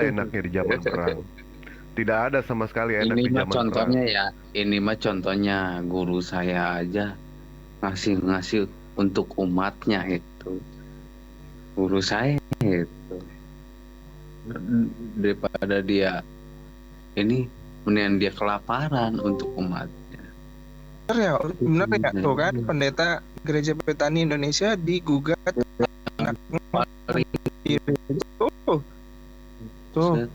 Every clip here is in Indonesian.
enaknya di zaman perang. Tidak ada sama sekali enak Ini di mah zaman perang. contohnya ya, ini mah contohnya guru saya aja ngasih-ngasih untuk umatnya itu. Guru saya itu. Daripada dia ini mendingan dia kelaparan untuk umatnya. Bener ya, bener ya tuh kan pendeta Gereja Petani Indonesia digugat tuh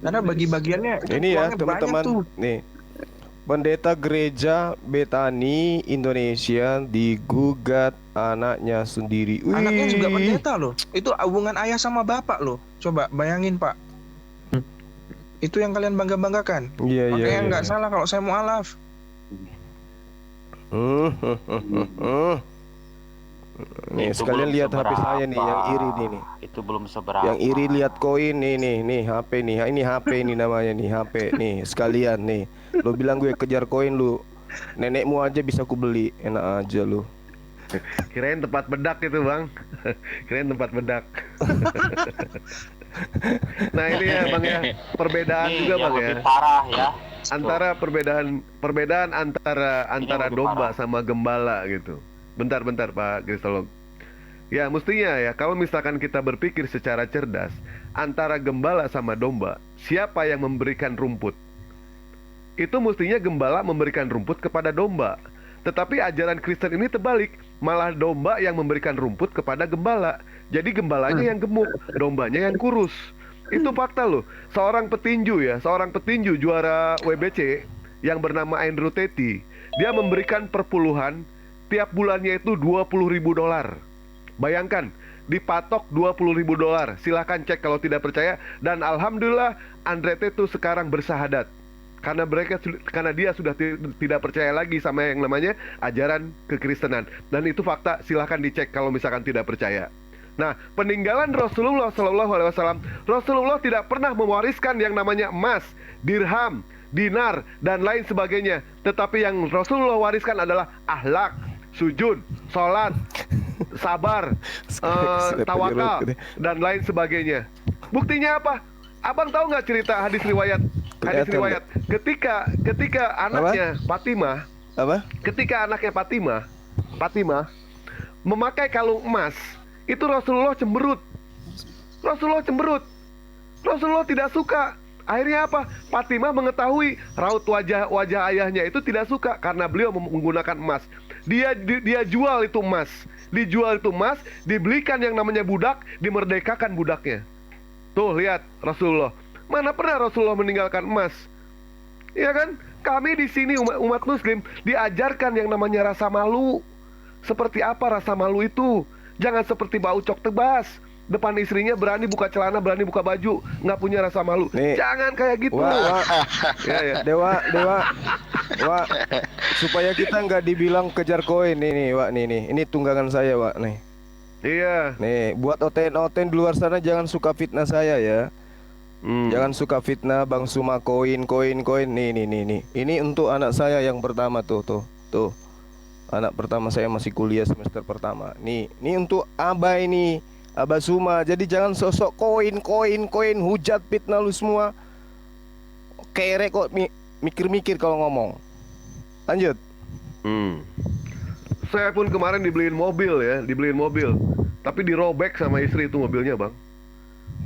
karena bagi-bagiannya Ini ya uangnya banyak teman-teman, tuh. nih pendeta gereja Betani Indonesia digugat anaknya sendiri. Anaknya juga Wih, pendeta loh. Itu hubungan ayah sama bapak loh. Coba bayangin Pak. Itu yang kalian bangga-banggakan. iya iya Makanya iya. nggak salah kalau saya mualaf. Nih Itu sekalian belum lihat HP saya nih yang iri nih, nih. Itu belum seberapa. Yang iri lihat koin nih HP nih. Ini HP ini namanya nih HP nih sekalian nih. Lu bilang gue kejar koin lu. Nenekmu aja bisa ku beli, enak aja lu. Kirain tempat bedak itu bang. Kirain tempat bedak. Nah ini ya bang ya, perbedaan Ini juga yang bang ya, lebih parah ya. antara perbedaan antara lebih domba parah. sama gembala gitu. Bentar Pak Kristolog. Ya mestinya ya, kalau misalkan kita berpikir secara cerdas, antara gembala sama domba, siapa yang memberikan rumput? Itu mestinya gembala memberikan rumput kepada domba. Tetapi ajaran Kristen ini terbalik, malah domba yang memberikan rumput kepada gembala. Jadi gembalanya yang gemuk, dombanya yang kurus. Itu fakta loh. Seorang petinju juara WBC yang bernama Andrew Tate, dia memberikan perpuluhan tiap bulannya itu $20.000. Bayangkan, dipatok $20.000. Silahkan cek kalau tidak percaya. Dan alhamdulillah Andre Tate sekarang bersahadat. Karena dia sudah tidak percaya lagi sama yang namanya ajaran kekristenan. Dan itu fakta, silahkan dicek kalau misalkan tidak percaya. Nah, peninggalan Rasulullah SAW, Rasulullah tidak pernah mewariskan yang namanya emas, dirham, dinar, dan lain sebagainya. Tetapi yang Rasulullah wariskan adalah akhlak, sujud, sholat, sabar, tawakal, dan lain sebagainya. Buktinya apa? Abang tahu nggak cerita hadis riwayat? Ketika anaknya Fatimah, ketika anaknya Fatimah memakai kalung emas, itu Rasulullah cemberut. Rasulullah tidak suka. Akhirnya apa? Fatimah mengetahui raut wajah ayahnya itu tidak suka karena beliau menggunakan emas. Dia jual itu emas. Dibelikan yang namanya budak, dimerdekakan budaknya. Tuh lihat Rasulullah. Mana pernah Rasulullah meninggalkan emas? Ya kan? Kami di sini umat Muslim diajarkan yang namanya rasa malu. Seperti apa rasa malu itu? Jangan seperti Mbak Ucok Tebas. Depan istrinya berani buka celana, berani buka baju, nggak punya rasa malu. Nih, jangan kayak gitu. Ya. Dewa, Wak, supaya kita nggak dibilang kejar koin nih, Wak, nih. Ini tunggangan saya, Wak, nih. Iya. Nih, buat oten di luar sana jangan suka fitnah saya ya. Jangan suka fitnah Bang Suma koin. Nih. Ini untuk anak saya yang pertama tuh. Anak pertama saya masih kuliah semester pertama. Nih untuk Abah ini. Abah Suma, jadi jangan sosok koin, hujat fitnah lu semua. Kere kok mikir-mikir kalau ngomong. Lanjut. Saya pun kemarin dibeliin mobil. Tapi dirobek sama istri itu mobilnya, Bang.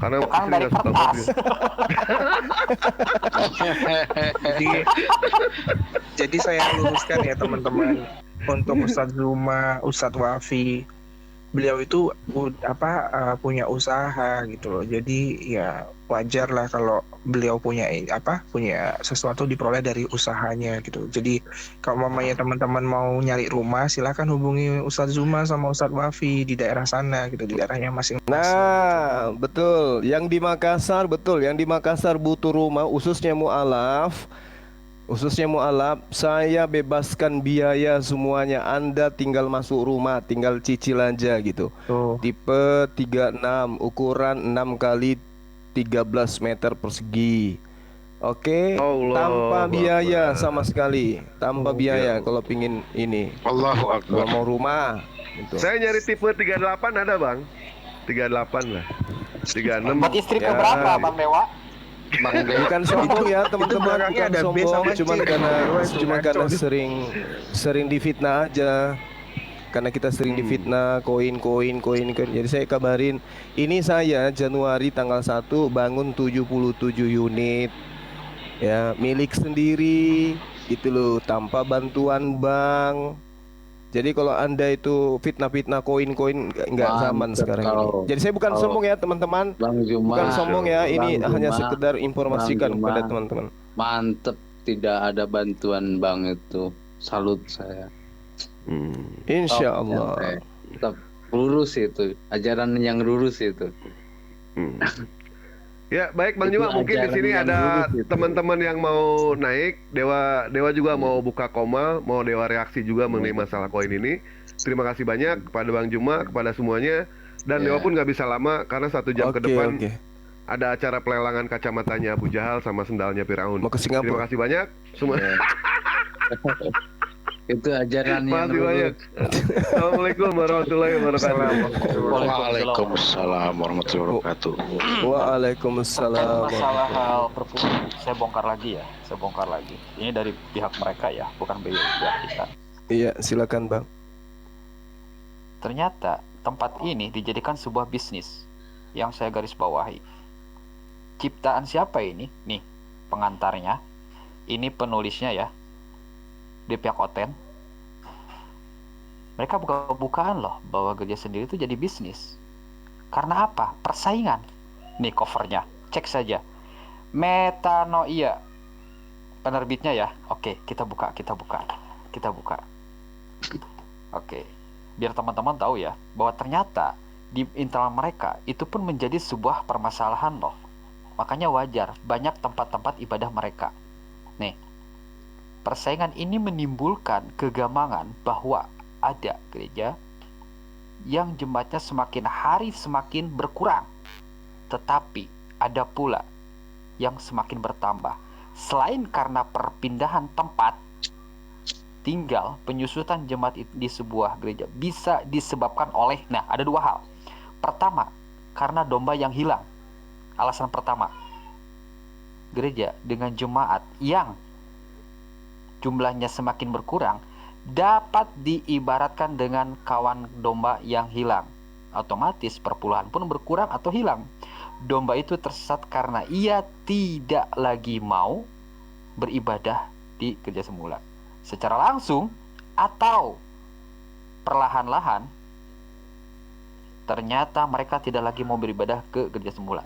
Karena istri nggak suka mobil. Jadi saya luruskan ya teman-teman, untuk Ustadz Zuma, Ustadz Wafi, beliau itu punya usaha gitu loh. Jadi ya wajar lah kalau beliau punya sesuatu diperoleh dari usahanya gitu. Jadi kalau mamanya teman-teman mau nyari rumah, silahkan hubungi Ustadz Zuma sama Ustadz Wafi di daerah sana gitu, di daerahnya masing-masing. Nah, betul. Yang di Makassar butuh rumah, khususnya mualaf, saya bebaskan biaya semuanya. Anda tinggal masuk rumah, tinggal cicil aja gitu. Tipe 36, ukuran 6 kali 13 meter persegi. Oke, tanpa biaya sama sekali. Tanpa biaya kalau pingin ini. Allahu Akbar. Kalau mau rumah gitu. Saya nyari tipe 38 ada, Bang. 38 lah. 36. Buat istri Ya. keberapa Bang Dewa? Bang Dewa. Bukan sombong ya teman-teman, belakangnya bukan ada B sombong, sama C. cuman karena Dewa itu ngaco. sering difitnah aja. Karena kita sering difitnah koin. Jadi saya kabarin, ini saya Januari tanggal 1 bangun 77 unit. Ya, milik sendiri gitu loh, tanpa bantuan bank. Jadi kalau Anda itu fitnah-fitnah koin nggak zaman Mantep sekarang ini. kalau- Jadi saya bukan kalau sombong ya teman-teman. Bang Juma, Bukan sombong ya, ini Bang hanya Juma, sekedar informasikan Bang Juma. kepada teman-teman. mantep, tidak ada bantuan bank itu. Salut saya. Insya Top, Allah. Tetap lurus itu, ajaran yang lurus itu. Hmm. Ya, baik Bang Itu Juma, mungkin di ajaran sini yang ada lurus itu. teman-teman yang mau naik. Dewa juga mau buka koma, mau Dewa reaksi juga mengenai masalah koin ini. Terima kasih banyak kepada Bang Juma, kepada semuanya. Dan Ya. Dewa pun nggak bisa lama karena 1 jam ke depan Oke. ada acara pelelangan kacamatanya Abu Jahal sama sendalnya Firaun. Mau ke Terima Singapura. kasih banyak semua. Ya. Itu ajaran yang Makasih banyak. lurus. Assalamualaikum warahmatullahi wabarakatuh. Waalaikumsalam warahmatullahi wabarakatuh. Waalaikumsalam. Masalah hal perpu saya bongkar lagi ya. Ini dari pihak mereka ya, bukan dari pihak kita. Iya, silakan Bang. Ternyata tempat ini dijadikan sebuah bisnis yang saya garis bawahi. Ciptaan siapa ini? Nih, pengantarnya. Ini penulisnya ya. Di pihak Oten. Mereka buka-bukaan loh bahwa gereja sendiri itu jadi bisnis. Karena apa? Persaingan. Nih covernya, cek saja. Metanoia. Penerbitnya ya. Oke, kita buka. Oke. Biar teman-teman tahu ya, bahwa ternyata di internal mereka itu pun menjadi sebuah permasalahan loh. Makanya wajar banyak tempat-tempat ibadah mereka. Nih, persaingan ini menimbulkan kegamangan bahwa ada gereja yang jemaatnya semakin hari semakin berkurang. Tetapi ada pula yang semakin bertambah. Selain karena perpindahan tempat, tinggal penyusutan jemaat di sebuah gereja bisa disebabkan oleh, nah ada 2 hal. Pertama, karena domba yang hilang. Alasan pertama, gereja dengan jemaat yang jumlahnya semakin berkurang dapat diibaratkan dengan kawan domba yang hilang. Otomatis perpuluhan pun berkurang atau hilang. Domba itu tersesat karena ia tidak lagi mau beribadah di gereja semula. Secara langsung atau perlahan-lahan, ternyata mereka tidak lagi mau beribadah ke gereja semula.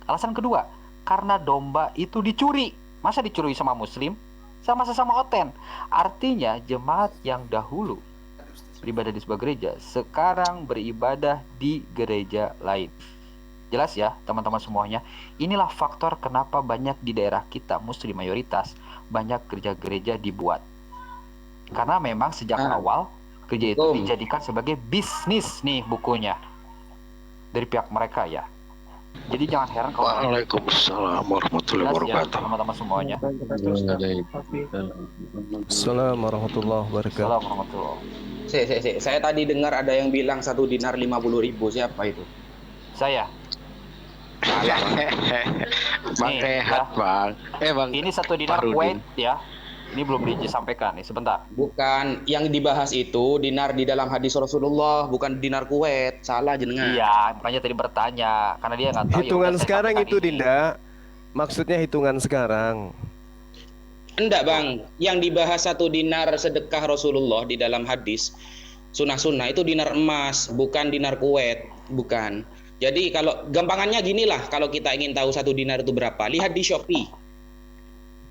Alasan kedua, karena domba itu dicuri. Masa dicuri sama muslim? Sama sesama Oten. Artinya jemaat yang dahulu beribadah di sebuah gereja sekarang beribadah di gereja lain. Jelas ya teman-teman semuanya. Inilah faktor kenapa banyak di daerah kita muslim mayoritas banyak gereja-gereja dibuat. Karena memang sejak awal gereja itu dijadikan sebagai bisnis nih bukunya dari pihak mereka ya. Jadi jangan heran kalau Waalaikumsalam warahmatullahi jelas ya wabarakatuh. teman-teman semuanya. Assalamualaikum warahmatullahi wabarakatuh. Assalamualaikum warahmatullahi wabarakatuh. Saya tadi dengar ada yang bilang 1 dinar 50.000. Siapa itu? Saya. Bang Nih, Rehat, ya. Bang. Bang. Ini 1 dinar Farudin. Kuwait ya. Ini belum disampaikan nih, sebentar. Bukan, yang dibahas itu dinar di dalam hadis Rasulullah, bukan dinar Kuwait. Salah jenengan. Iya, makanya tadi bertanya karena dia nggak tahu. ya Hitungan udah saya sekarang sampaikan itu ini. Dinda. Maksudnya hitungan sekarang. Enggak, Bang. Yang dibahas 1 dinar sedekah Rasulullah di dalam hadis sunnah-sunnah itu dinar emas, bukan dinar Kuwait, bukan. Jadi kalau gampangannya ginilah, kalau kita ingin tahu 1 dinar itu berapa, lihat di Shopee.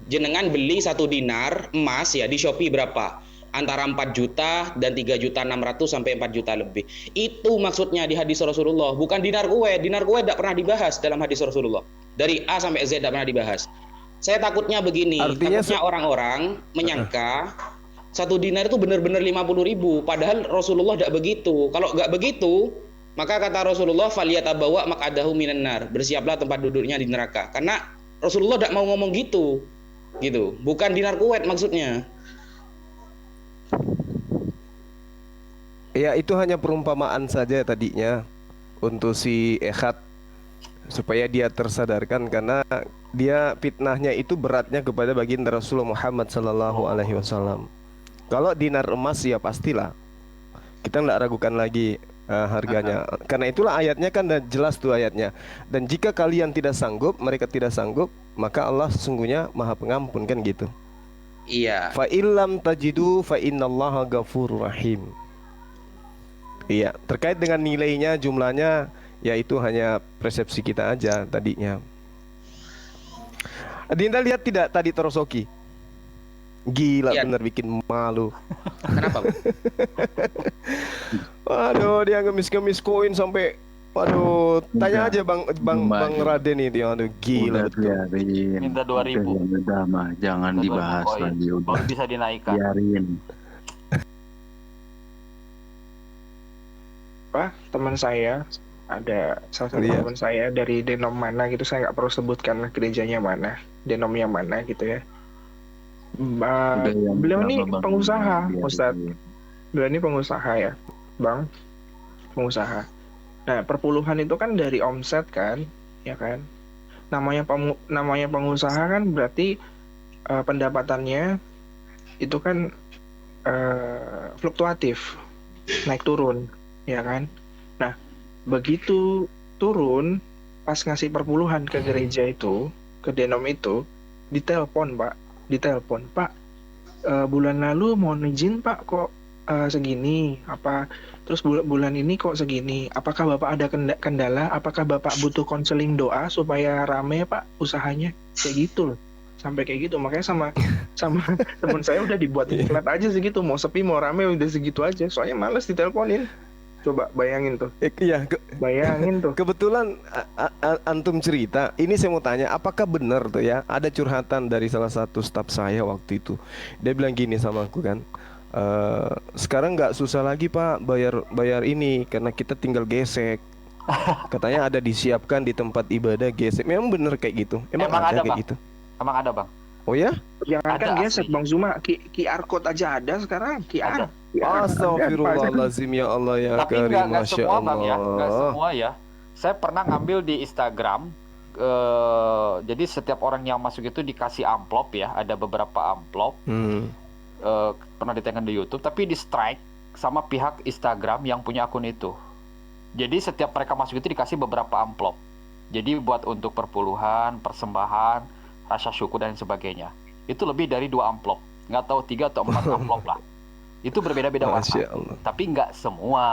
Jenengan beli 1 dinar emas ya di Shopee berapa? Antara 4 juta dan 3.600.000 sampai 4 juta lebih. Itu maksudnya di hadis Rasulullah, bukan dinar Kuwait. Dinar Kuwait tidak pernah dibahas dalam hadis Rasulullah. Dari A sampai Z tidak pernah dibahas. Saya takutnya begini, Artinya takutnya orang-orang menyangka 1 dinar itu benar-benar 50.000, padahal Rasulullah tidak begitu. Kalau nggak begitu, maka kata Rasulullah, "Faliyatabawa maq'adahu minan nar." Bersiaplah tempat duduknya di neraka. Karena Rasulullah tidak mau ngomong gitu. Gitu. Bukan dinar Kuwait maksudnya. Ya itu hanya perumpamaan saja tadinya untuk si Ehad. supaya dia tersadarkan karena dia fitnahnya itu beratnya kepada baginda Rasulullah Muhammad sallallahu alaihi wasallam. Kalau dinar emas ya pastilah kita nggak ragukan lagi harganya. Karena itulah ayatnya kan udah jelas tuh ayatnya. Dan jika kalian tidak sanggup, mereka tidak sanggup, maka Allah sesungguhnya Maha Pengampun kan gitu. Iya. Fa illam tajidu fa innallaha ghafurur rahim. Iya, terkait dengan nilainya, jumlahnya, ya itu hanya persepsi kita aja tadinya. Dinda lihat tidak tadi Torosoki? Gila Iya. bener bikin malu. Kenapa, Bang? Waduh, dia ngemis-ngemis koin sampai, waduh, tanya aja Bang Raden itu, aduh gila Udah betul. biarin. Minta 2.000. Udah mah, jangan Minta 2.000 dibahas koin. lagi udah. Baru bisa dinaikkan. Biarin. Teman saya ada salah satu Iya. teman saya dari denom mana gitu, saya nggak perlu sebutkan gerejanya mana, denomnya mana gitu ya. Udah yang Beliau ini berapa, Bang? pengusaha, Biarin. Ustadz. Beliau ini pengusaha ya, Bang, pengusaha. Nah, perpuluhan itu kan dari omset kan, ya kan. Namanya pengusaha kan berarti pendapatannya itu kan fluktuatif, naik turun, ya kan. Nah, begitu turun, pas ngasih perpuluhan ke gereja itu, ke denom itu, ditelepon Pak, bulan lalu mau izin Pak kok segini, apa terus bulan ini kok segini, apakah Bapak ada kendala, apakah Bapak butuh konseling doa supaya rame Pak usahanya, kayak gitu loh, sampai kayak gitu. Makanya sama teman saya udah dibuat flat aja segitu, mau sepi mau rame udah segitu aja, soalnya males diteleponin. Coba bayangin tuh, Iya, bayangin tuh. kebetulan antum cerita, ini saya mau tanya, apakah benar tuh ya, ada curhatan dari salah satu staf saya waktu itu. Dia bilang gini sama aku kan, sekarang nggak susah lagi Pak bayar ini karena kita tinggal gesek. Katanya ada disiapkan di tempat ibadah gesek. Memang bener kayak gitu? Emang ada kayak Bang. gitu? Emang ada, Bang. Oh ya? Jangankan Ada gesek asli. Bang Zuma, QR code aja ada sekarang, QR. Ada. Astagfirullahaladzim ya Allah ya Tapi Karim, nggak Masya semua, Bang, ya. Nggak Allah. semua ya. Saya pernah ngambil di Instagram. Jadi setiap orang yang masuk itu dikasih amplop ya. Ada beberapa amplop. Pernah ditayangkan di YouTube. Tapi di strike sama pihak Instagram yang punya akun itu. Jadi setiap mereka masuk itu dikasih beberapa amplop. Jadi buat untuk perpuluhan, persembahan, rasa syukur dan sebagainya. Itu lebih dari 2 amplop. Nggak tahu 3 atau 4 amplop lah. Itu berbeda-beda warna. Masya Allah. Tapi nggak semua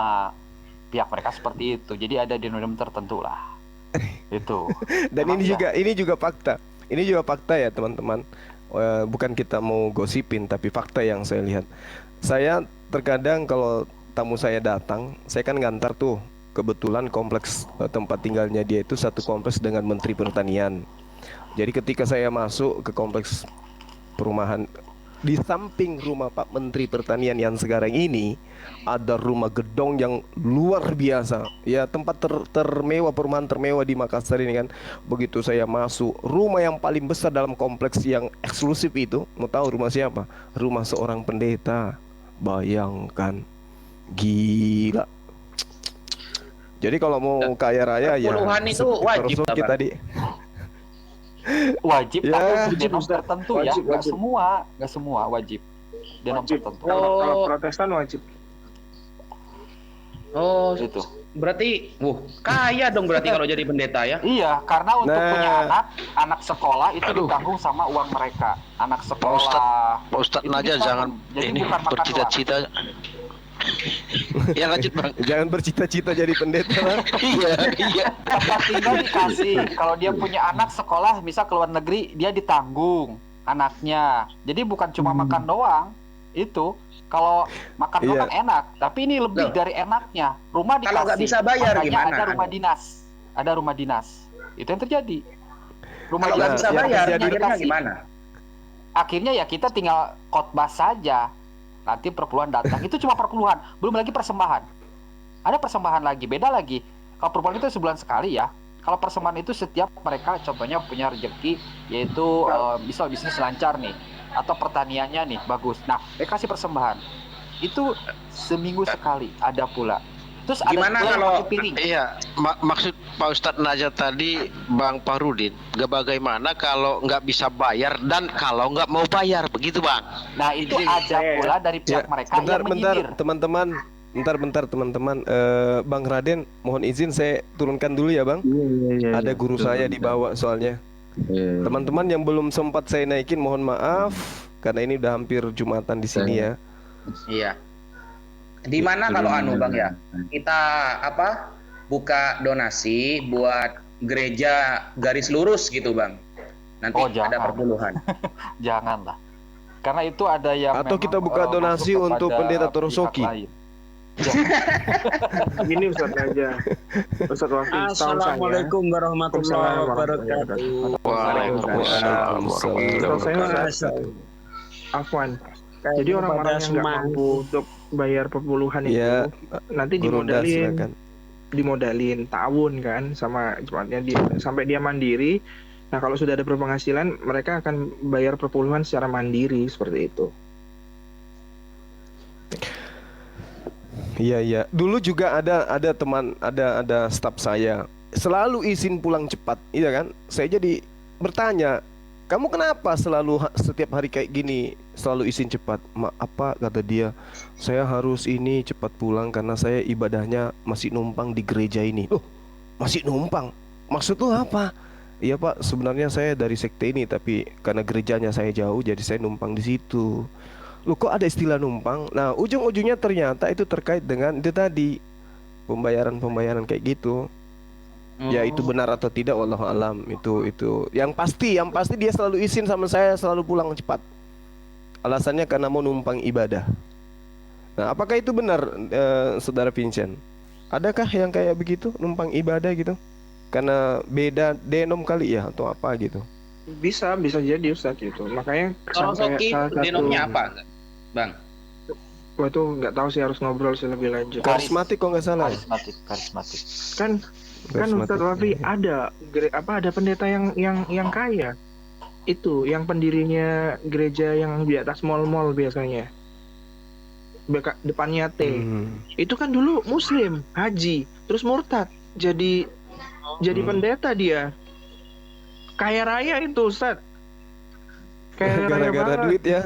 pihak mereka seperti itu. Jadi ada denominator tertentu lah. Itu. Dan Emang ini juga fakta. Ini juga fakta ya teman-teman. Bukan kita mau gosipin, tapi fakta yang saya lihat. Saya terkadang kalau tamu saya datang, saya kan ngantar tuh. Kebetulan kompleks tempat tinggalnya dia itu satu kompleks dengan Menteri Pertanian. Jadi ketika saya masuk ke kompleks perumahan, di samping rumah Pak Menteri Pertanian yang sekarang ini ada rumah gedong yang luar biasa. Ya tempat termewah, perumahan termewah di Makassar ini kan. Begitu saya masuk, rumah yang paling besar dalam kompleks yang eksklusif itu, mau tahu rumah siapa? Rumah seorang pendeta. Bayangkan, gila. Jadi kalau mau kaya raya ya Perpuluhan itu seperti wajib, Torosoki Bang. tadi. Wajib, Ya, tapi untuk wajib, denom Ustaz. tertentu ya. Wajib, Nggak wajib. semua wajib. Denom Wajib. tertentu. Kalau Protestan wajib. Oh, Itu. berarti, kaya dong berarti kalau jadi pendeta ya. Iya, karena untuk Nah. punya anak sekolah itu ditanggung sama uang mereka. Anak sekolah. Pak Ustadz Itu Naja ditanggung. jangan Jadi ini bukan makan bercita-cita. Ya lanjut Bang. Jangan bercita-cita jadi pendeta. Iya. Tempat tinggal dikasih. Kalau dia punya anak sekolah, misal ke luar negeri, dia ditanggung anaknya. Jadi bukan cuma makan doang. Itu kalau makan doang Iya. kan enak, tapi ini lebih Loh. dari enaknya. Rumah dikasih. Kalau nggak bisa bayar Makanya gimana? Ada rumah dinas. Ada rumah dinas. Itu yang terjadi. Rumah Kalau nggak dinas bisa yang bayar, terjadi akhirnya dikasih. gimana? Akhirnya ya kita tinggal khotbah saja. Nanti perpuluhan datang. Itu cuma perpuluhan, belum lagi persembahan. Ada persembahan lagi, beda lagi. Kalau perpuluhan itu sebulan sekali ya. Kalau persembahan itu setiap mereka contohnya punya rezeki, yaitu bisa bisnis lancar nih, atau pertaniannya nih bagus. Nah, mereka kasih persembahan. Itu seminggu sekali ada pula. Terus ada Gimana pula yang kalau- pakai piring. Iya, maksud Pak Ustadz Najat tadi, Bang Farudin, bagaimana kalau nggak bisa bayar dan kalau nggak mau bayar, begitu Bang? Nah, itu ada pula dari pihak mereka bentar, yang bentar, menyindir. teman-teman. Bentar, teman-teman. Bang Raden, mohon izin saya turunkan dulu ya, Bang. Ada guru saya dibawa soalnya. Teman-teman yang belum sempat saya naikin, mohon maaf karena ini udah hampir Jumatan di sini ya. Iya. Di mana kalau Bang ya, kita buka donasi buat gereja garis lurus gitu Bang. Nanti Oh, ada jangan. perpuluhan. Janganlah. Karena itu ada yang Atau memang, kita buka donasi masuk untuk kepada pendeta pihak Torosoki. lain. Gini Ustadz aja. Ustadz Wafi, Assalamualaikum warahmatullahi wabarakatuh. Waalaikumsalam warahmatullahi wabarakatuh. Afwan. Jadi orang-orang yang nggak mampu untuk bayar perpuluhan itu Ya, nanti Guru Das, silakan. dimodalin tahun kan sama jemaatnya dia sampai dia mandiri. Nah kalau sudah ada berpenghasilan mereka akan bayar perpuluhan secara mandiri seperti itu. Iya. Dulu juga ada teman, ada staf saya selalu izin pulang cepat, iya kan? Saya jadi bertanya, kamu kenapa selalu setiap hari kayak gini selalu izin cepat? Apa kata dia? Saya harus ini cepat pulang karena saya ibadahnya masih numpang di gereja ini. Loh, masih numpang? Maksud lu apa? Iya Pak, sebenarnya saya dari sekte ini tapi karena gerejanya saya jauh jadi saya numpang di situ. Loh kok ada istilah numpang? Nah ujung-ujungnya ternyata itu terkait dengan itu tadi, pembayaran kayak gitu. Ya itu benar atau tidak wallahu alam, itu yang pasti dia selalu izin sama saya selalu pulang cepat. Alasannya karena mau numpang ibadah. Nah apakah itu benar Saudara Vincent? Adakah yang kayak begitu numpang ibadah gitu? Karena beda denom kali ya atau apa gitu? Bisa jadi Ustadz itu. Makanya Torosoki denomnya apa Bang? Wah itu nggak tahu sih, harus ngobrol sih lebih lanjut. Karismatik kok nggak salah. Karismatik. Kan Ustadz Wafi ada pendeta yang kaya. Itu yang pendirinya gereja yang di atas mall-mall biasanya. Depannya T. Itu kan dulu muslim, haji, terus murtad. Jadi pendeta dia. Kaya raya itu Ustadz. Kaya raya Gara-gara banget. duit ya.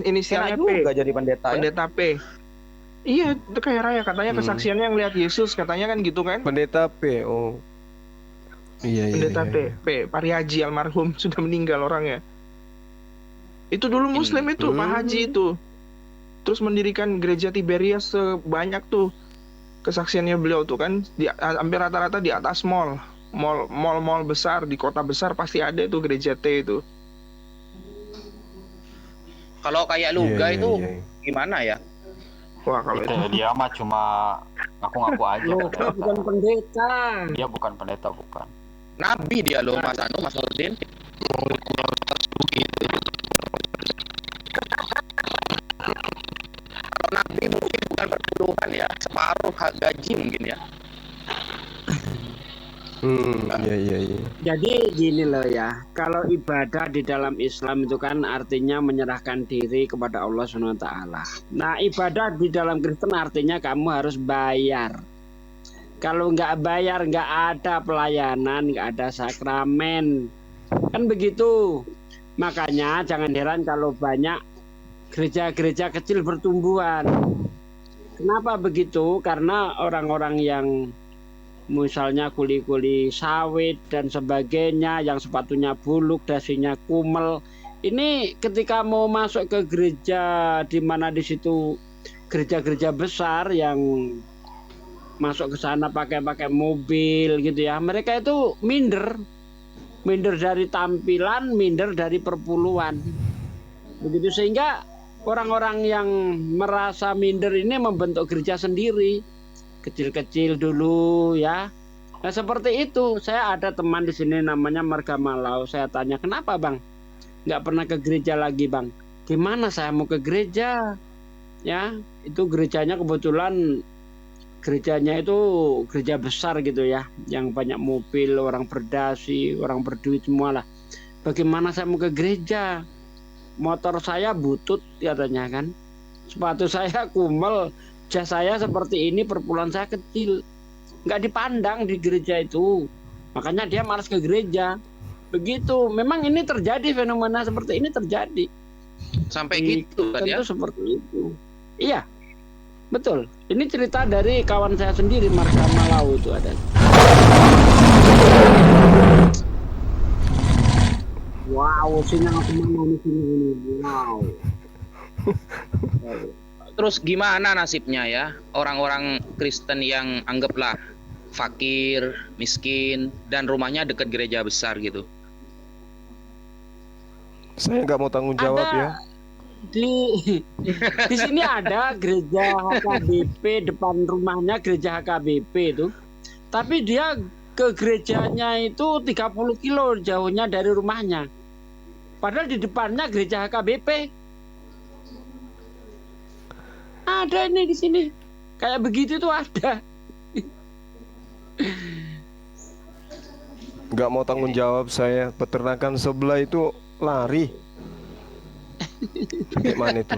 Inisialnya P. jadi pendeta Pendeta P. Iya, itu kaya raya katanya kesaksiannya yang lihat Yesus katanya kan gitu kan. Pendeta P. Oh. Iya. Pendeta P. Pariaji almarhum sudah meninggal orangnya. Itu dulu muslim itu, Pak Haji itu. Terus mendirikan gereja Tiberias sebanyak tuh. Kesaksiannya beliau tuh kan hampir rata-rata di atas mall besar di kota besar pasti ada tuh gereja T itu. Kalau kayak Luga itu gimana ya? Wah kalau Itu itu dia mah cuma ngaku-ngaku aja. Luka bukan pendeta. Dia bukan pendeta, bukan. Nabi dia loh Mas Nurdin. Kalau Nabi mungkin bukan perpuluhan ya, separuh hak gaji mungkin ya. Iya. Jadi gini loh ya, kalau ibadah di dalam Islam itu kan artinya menyerahkan diri kepada Allah SWT. Nah ibadah di dalam Kristen artinya kamu harus bayar. Kalau nggak bayar nggak ada pelayanan, nggak ada sakramen, kan begitu. Makanya jangan heran kalau banyak gereja-gereja kecil bertumbuhan. Kenapa begitu? Karena orang-orang yang misalnya kuli-kuli sawit dan sebagainya yang sepatunya buluk, dasinya kumel, ini ketika mau masuk ke gereja di mana di situ gereja-gereja besar yang masuk ke sana pakai mobil gitu ya, mereka itu minder dari tampilan, minder dari perpuluhan begitu, sehingga orang-orang yang merasa minder ini membentuk gereja sendiri kecil-kecil dulu ya. Nah seperti itu. Saya ada teman di sini namanya Marga Malau. Saya tanya, kenapa bang nggak pernah ke gereja lagi bang? Gimana saya mau ke gereja? Ya itu gerejanya kebetulan gerejanya itu gereja besar gitu ya, yang banyak mobil, orang berdasi, orang berduit semua lah. Bagaimana saya mau ke gereja? Motor saya butut katanya kan, sepatu saya kumel, gereja saya seperti ini, perpuluhan saya kecil, nggak dipandang di gereja itu, makanya dia malas ke gereja. Begitu, memang ini terjadi, fenomena seperti ini terjadi. Sampai Di gitu kan Kristen ya. tuh seperti itu. Iya, betul. Ini cerita dari kawan saya sendiri, Marka Malau itu ada. Wow, sinyal kemana nih ini? Wow. Terus gimana nasibnya ya orang-orang Kristen yang anggaplah fakir, miskin, dan rumahnya dekat gereja besar gitu? Saya nggak mau tanggung jawab Ada ya. di sini ada gereja HKBP, depan rumahnya gereja HKBP itu. Tapi dia ke gerejanya itu 30 kilo jauhnya dari rumahnya. Padahal di depannya gereja HKBP. Ada ini di sini. Kayak begitu tuh ada. Nggak mau tanggung jawab saya. Peternakan sebelah itu lari. Gimana itu?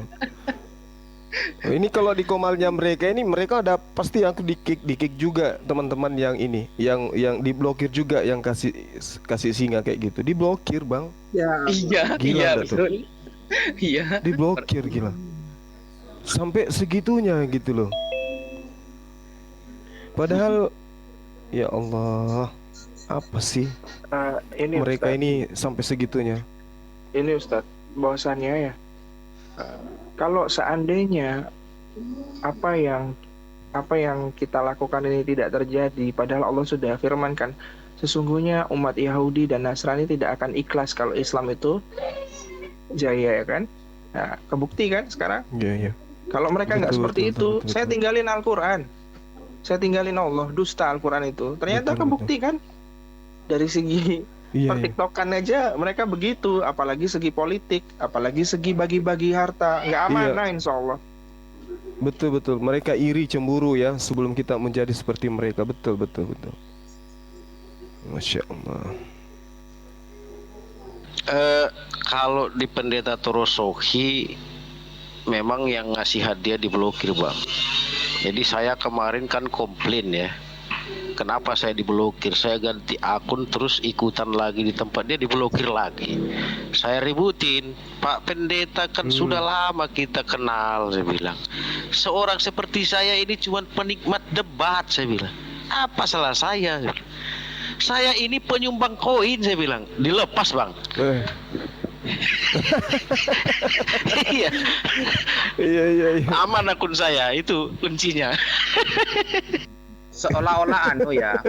Ini kalau di komalnya mereka ini, mereka ada pasti aku di-kick juga teman-teman yang ini, yang diblokir juga, yang kasih singa kayak gitu, diblokir bang. Ya. Iya, Gila iya nggak tuh? betul. Iya. Diblokir gila. Sampai segitunya gitu loh. Padahal ya Allah, apa sih Ini mereka Ustadz, ini sampai segitunya? ini Ustadz, bahwasannya ya, kalau seandainya apa yang kita lakukan ini tidak terjadi, padahal Allah sudah firmankan, sesungguhnya umat Yahudi dan Nasrani tidak akan ikhlas kalau Islam itu jaya, ya kan? Nah, kebukti kan sekarang? Iya, iya. Kalau mereka nggak Betul, seperti betul, itu, betul, saya betul. tinggalin Al-Quran, saya tinggalin Allah, dusta Al-Quran itu. Ternyata Betul, kebukti kan? Dari segi Iya, iya. pertiktokan aja mereka begitu, apalagi segi politik, apalagi segi bagi-bagi harta, nggak amanah insya Allah. Betul betul. Mereka iri, cemburu ya sebelum kita menjadi seperti mereka. Betul betul betul. Masya Allah. Kalau di pendeta Torosohi memang yang ngasih hadiah diblokir bang. Jadi saya kemarin kan komplain ya, kenapa saya diblokir, saya ganti akun terus ikutan lagi di tempat dia diblokir lagi. Saya ributin, Pak Pendeta kan sudah lama kita kenal, saya bilang. Seorang seperti saya ini cuma penikmat debat, saya bilang. Apa salah saya? Saya ini penyumbang koin, saya bilang. Dilepas bang. Iya. Iya. Aman akun saya, itu kuncinya. Seolah-olah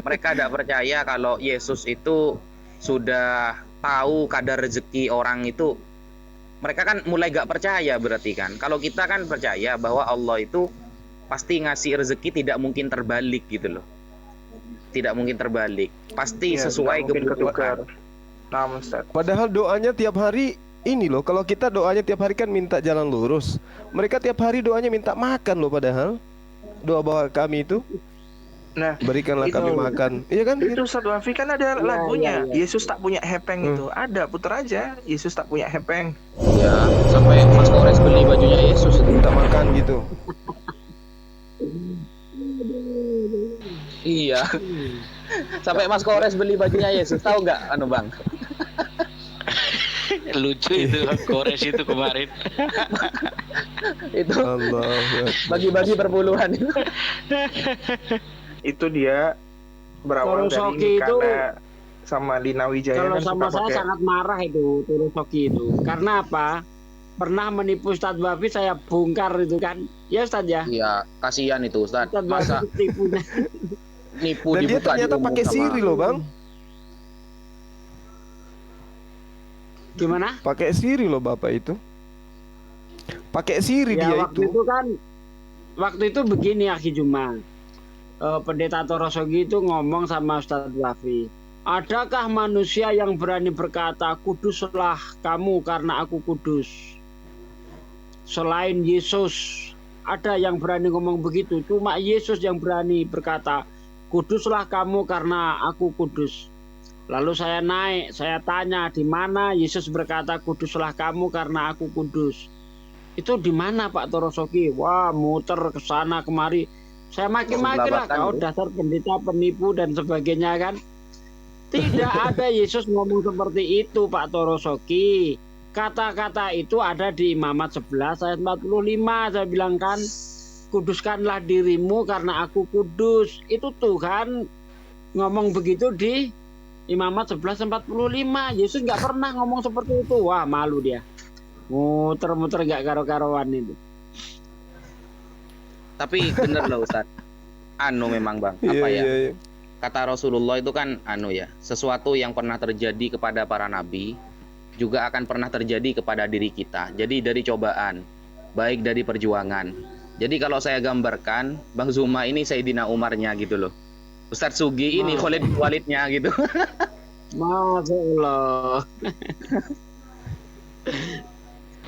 mereka tidak percaya kalau Yesus itu sudah tahu kadar rezeki orang itu. Mereka kan mulai gak percaya berarti kan. Kalau kita kan percaya bahwa Allah itu pasti ngasih rezeki, tidak mungkin terbalik gitu loh. Tidak mungkin terbalik, pasti Iya, sesuai nggak mungkin ketukar. kebutuhan. Nah, Ustaz. Padahal doanya tiap hari ini loh. Kalau kita doanya tiap hari kan minta jalan lurus. Mereka tiap hari doanya minta makan loh. Padahal doa bahwa kami itu, Nah, berikanlah itu- kami makan. Iya kan? itu Ustaz Wafi kan ada Iya, lagunya. iya. Yesus tak punya hepeng itu. Ada, puter aja. Yesus tak punya hepeng. Ya, sampai Mas Kores beli bajunya Yesus. Minta makan gitu. Iya. Sampai Mas Kores beli bajunya Yesus. Tahu nggak Bang? Lucu itu Kores itu kemarin. Itu Allah. bagi-bagi perpuluhan itu. Itu dia berawal dari Torosoki ini itu- karena sama Lina Wijaya Kalau kan sama suka saya pakai. sangat marah itu Torosoki itu. Karena apa? Pernah menipu Ustadz Wafi, saya bongkar itu kan. Ya Ustadz ya. Iya, kasihan itu Ustaz. Ustadz Masa Wafi tipunya. nipu Dan dia dibuka ternyata di umum pakai sama- siri loh bang. Gimana? Pakai siri loh bapak itu. Pakai siri Ya dia waktu itu. itu kan, waktu itu begini Akhi Juma. Pendeta Torosoki itu ngomong sama Ustadz Wafi, adakah manusia yang berani berkata kuduslah kamu karena aku kudus selain Yesus? Ada yang berani ngomong begitu? Cuma Yesus yang berani berkata kuduslah kamu karena aku kudus. Lalu saya naik, saya tanya di mana Yesus berkata kuduslah kamu karena aku kudus. Itu di mana Pak Torosoki? Wah, muter ke sana kemari. Saya maki-maki lah, kau dasar pendeta penipu dan sebagainya kan. Tidak ada Yesus ngomong seperti itu Pak Torosoki. Kata-kata itu ada di Imamat 11 ayat 45. Saya bilang kan, kuduskanlah dirimu karena aku kudus. Itu Tuhan ngomong begitu di Imamat 11:45. Yesus nggak pernah ngomong seperti itu. Wah, malu dia. Muter-muter nggak karo-karoan itu. Tapi bener loh Ustaz. Anu memang Bang, apa ya? Iya. Kata Rasulullah itu kan anu ya, sesuatu yang pernah terjadi kepada para nabi juga akan pernah terjadi kepada diri kita. Jadi dari cobaan, baik dari perjuangan. Jadi kalau saya gambarkan, Bang Zuma ini Sayyidina Umarnya gitu loh. Ustadz Sugi ini Khalid bin Walidnya gitu. Masya Allah.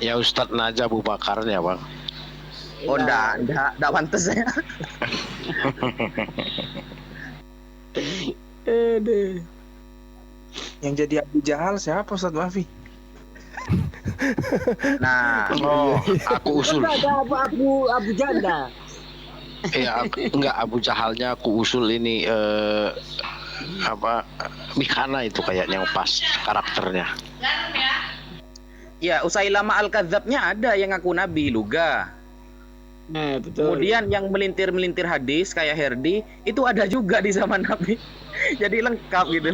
Ya Ustadz Najah Abu Bakarnya Bang. Oh enggak pantas saya. Yang jadi Abu Jahal siapa Ustaz Wafi? Nah, Aku usul. Ada Abu Janda. Ya enggak, Abu Jahalnya aku usul ini apa Mikana itu kayaknya yang pas karakternya. ya Usailama Al-Kadzabnya ada yang ngaku nabi juga. Nah, betul. Kemudian yang melintir-melintir hadis kayak Herdi itu ada juga di zaman Nabi. Jadi lengkap gitu.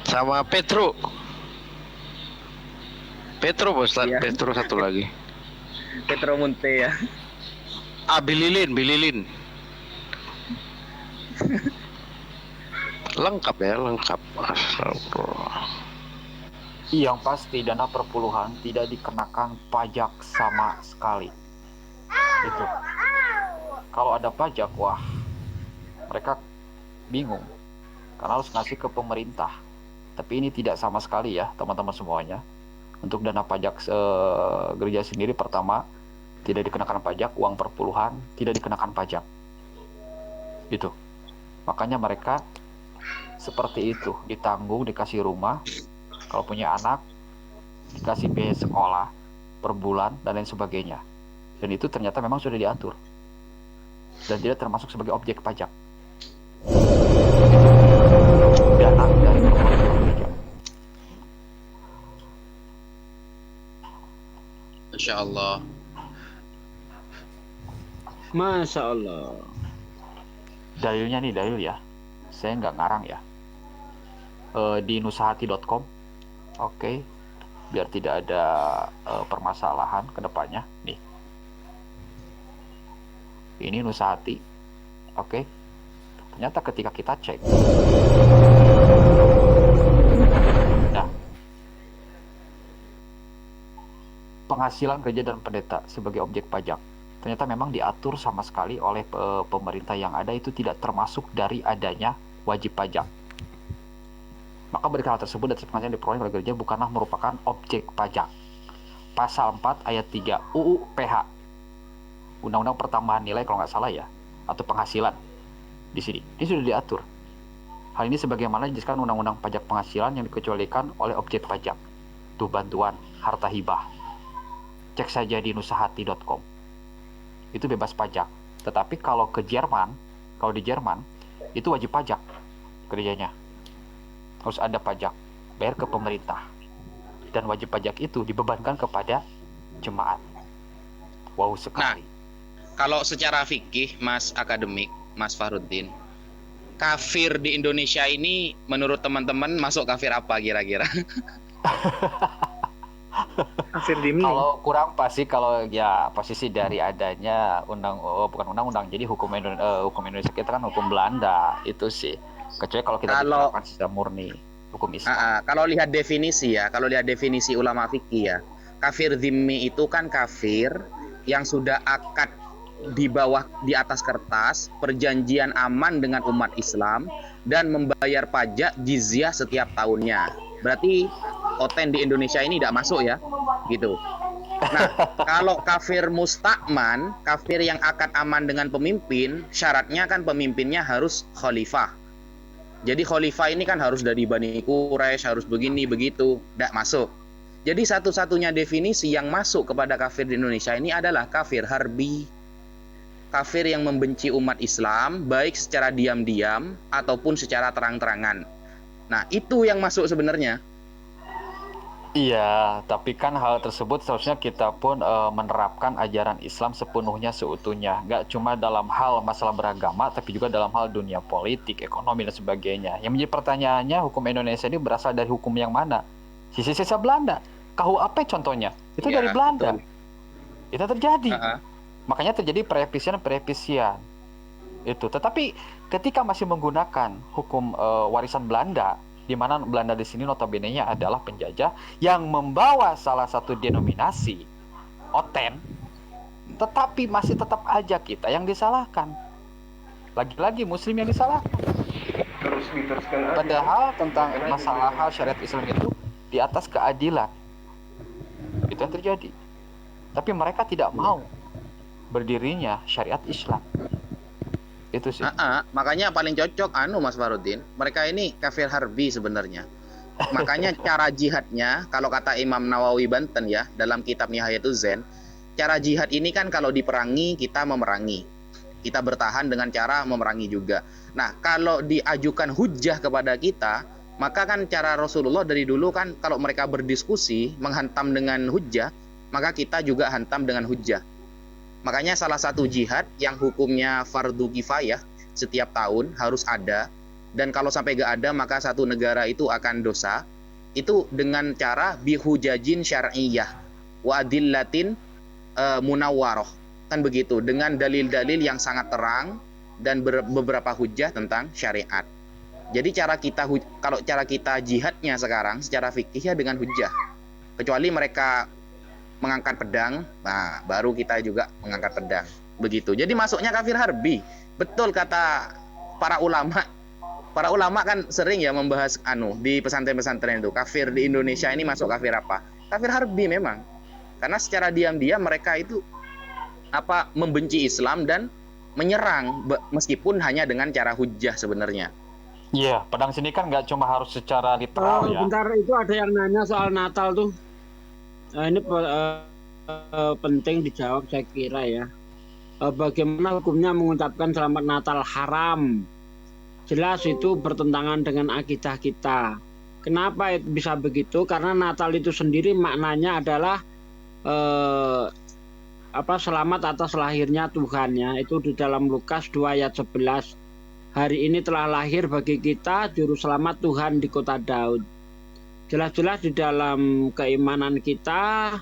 Sama Petro Ustaz, Iya. Petro satu lagi. Petro Munte ya. Bililin. Lengkap ya, lengkap. Astagfirullah. Yang pasti dana perpuluhan tidak dikenakan pajak sama sekali. Itu. Kalau ada pajak, wah, mereka bingung karena harus ngasih ke pemerintah. Tapi ini tidak sama sekali ya, teman-teman semuanya. Untuk dana pajak gereja sendiri, pertama tidak dikenakan pajak, uang perpuluhan tidak dikenakan pajak. Itu. Makanya mereka seperti itu, ditanggung, dikasih rumah, kalau punya anak dikasih biaya sekolah per bulan dan lain sebagainya. Dan itu ternyata memang sudah diatur dan tidak termasuk sebagai objek pajak. Dana dari perpuluhan gereja. Masya Allah. Masya Allah. Dalilnya nih, dalil ya, saya nggak ngarang ya, di nusahati.com. Oke, biar tidak ada permasalahan ke depannya nih. Ini Nusahati. Oke. Ternyata ketika kita cek, nah, penghasilan gereja dan pendeta sebagai objek pajak ternyata memang diatur sama sekali oleh pemerintah yang ada, itu tidak termasuk dari adanya wajib pajak. Maka berkala tersebut dan penghasilan diperoleh oleh gereja bukanlah merupakan objek pajak. Pasal 4 ayat 3 UU PH, Undang-Undang Pertambahan Nilai kalau nggak salah ya, atau penghasilan di sini. Ini sudah diatur. Hal ini sebagaimana dijelaskan Undang-Undang Pajak Penghasilan yang dikecualikan oleh objek pajak. Tuh bantuan, harta hibah. Cek saja di nusahati.com. Itu bebas pajak. Tetapi kalau ke Jerman, kalau di Jerman itu wajib pajak gerejanya. Harus ada pajak, bayar ke pemerintah. Dan wajib pajak itu dibebankan kepada jemaat. Wow sekali. Kalau secara fikih, Mas akademik, Mas Fahrudin, kafir di Indonesia ini menurut teman-teman masuk kafir apa kira-kira? Kafir dimi. Kalau kurang pasti kalau ya posisi dari adanya bukan undang-undang, jadi hukum Indonesia kita kan hukum Belanda itu sih. Kecuali kalau kita diterapkan sistem murni hukum Islam. Kalau lihat definisi ya, kalau lihat definisi ulama fikih ya, kafir zimmi itu kan kafir yang sudah akad di bawah di atas kertas perjanjian aman dengan umat Islam dan membayar pajak jizyah setiap tahunnya. Berarti oten di Indonesia ini tidak masuk ya, gitu. Nah, kalau kafir mustakman, kafir yang akad aman dengan pemimpin, syaratnya kan pemimpinnya harus khalifah. Jadi khalifah ini kan harus dari Bani Quraisy, harus begini begitu, tidak masuk. Jadi satu-satunya definisi yang masuk kepada kafir di Indonesia ini adalah kafir harbi. Kafir yang membenci umat Islam, baik secara diam-diam ataupun secara terang-terangan. Nah, itu yang masuk sebenarnya. Iya, tapi kan hal tersebut seharusnya kita pun menerapkan ajaran Islam sepenuhnya seutuhnya. Nggak cuma dalam hal masalah beragama, tapi juga dalam hal dunia politik, ekonomi, dan sebagainya. Yang menjadi pertanyaannya, hukum Indonesia ini berasal dari hukum yang mana? Sisa-sisa Belanda. KUHP contohnya, itu Ya, dari Belanda. betul. Itu terjadi. Uh-uh. Makanya terjadi perevisian. Itu. Tetapi ketika masih menggunakan hukum warisan Belanda, di mana Belanda di sini notabene-nya adalah penjajah yang membawa salah satu denominasi Oten, tetapi masih tetap aja kita yang disalahkan. Lagi-lagi Muslim yang disalahkan. Terus diteruskan aja. Padahal tentang masalah hal syariat Islam itu di atas keadilan. Itu yang terjadi. Tapi mereka tidak mau berdirinya syariat Islam. Itu sih. Makanya paling cocok Mas Farudin, mereka ini kafir harbi sebenarnya. Makanya cara jihadnya, kalau kata Imam Nawawi Banten ya, dalam kitab Nihayatul Zen, cara jihad ini kan kalau diperangi kita memerangi. Kita bertahan dengan cara memerangi juga. Nah, kalau diajukan hujjah kepada kita, maka kan cara Rasulullah dari dulu kan kalau mereka berdiskusi menghantam dengan hujjah, maka kita juga hantam dengan hujjah. Makanya salah satu jihad yang hukumnya fardu kifayah setiap tahun harus ada, dan kalau sampai gak ada maka satu negara itu akan dosa, itu dengan cara bihujajin syar'iyyah wa adillatin munawwaroh, kan begitu, dengan dalil-dalil yang sangat terang dan beberapa hujjah tentang syariat. Jadi kalau cara kita jihadnya sekarang secara fikih ya dengan hujjah, kecuali mereka mengangkat pedang, nah baru kita juga mengangkat pedang, begitu. Jadi masuknya kafir harbi. Betul kata para ulama. Para ulama kan sering ya membahas di pesantren-pesantren itu, kafir di Indonesia ini masuk kafir apa? Kafir harbi memang. Karena secara diam-diam mereka itu membenci Islam dan menyerang meskipun hanya dengan cara hujjah sebenarnya. Iya, pedang sini kan nggak cuma harus secara literal ya. Bentar, itu ada yang nanya soal Natal tuh. Nah, ini penting dijawab saya kira ya. Bagaimana hukumnya mengucapkan selamat Natal haram? Jelas itu bertentangan dengan akidah kita. Kenapa bisa begitu? Karena Natal itu sendiri maknanya adalah selamat atas lahirnya Tuhan ya. Itu di dalam Lukas 2 ayat 11. Hari ini telah lahir bagi kita juru selamat Tuhan di kota Daud. Jelas-jelas di dalam keimanan kita